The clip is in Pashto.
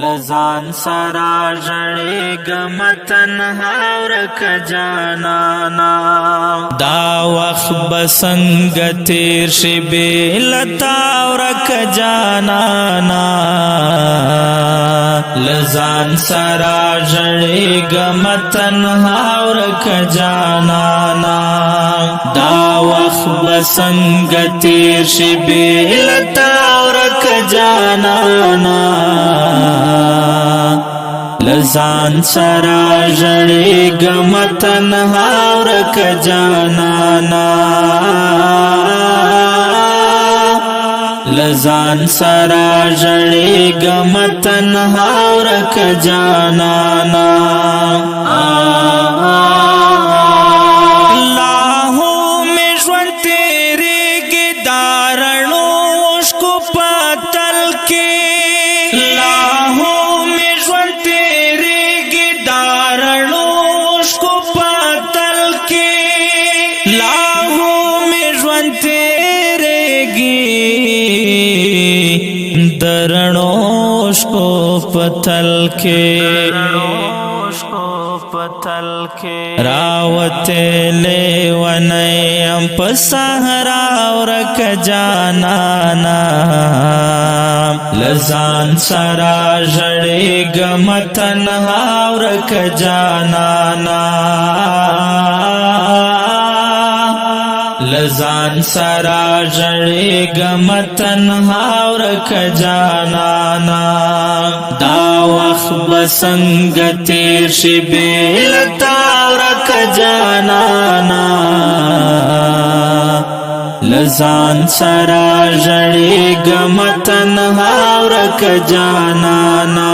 لزان سرا ژړېږم تنها ورک جانانا دا وخت بسنګ تیر شي بې لتا ورک جانانا لزان سرا ژړېږم تنها ورک جانانا دا وخت بسنګ تیر شي بې لتا ورک جانانا لزان سرا ژړېږم تنها ورک جانانا لزان سرا ژړېږم تنها ورک جانانا لاهو مې ژوند تېرېږي دا رڼو اوښکو په تل کې لاهو مې ژوند تېرېږي دا رڼو اوښکو په تل کې لاهو مې ژوند تېرېږي د رڼو اوښکو په تل کې راوته لیونی ام په صحرا ورک جانانا لزان سرا ژړېږم تنها ورک جانانا لزان سرا ژړېږم تنها ورک جانانا دا وخت بسنګ تیر شي بې لتا ورک جانانا لزان سرا ژړېږم تنها ورک جانانا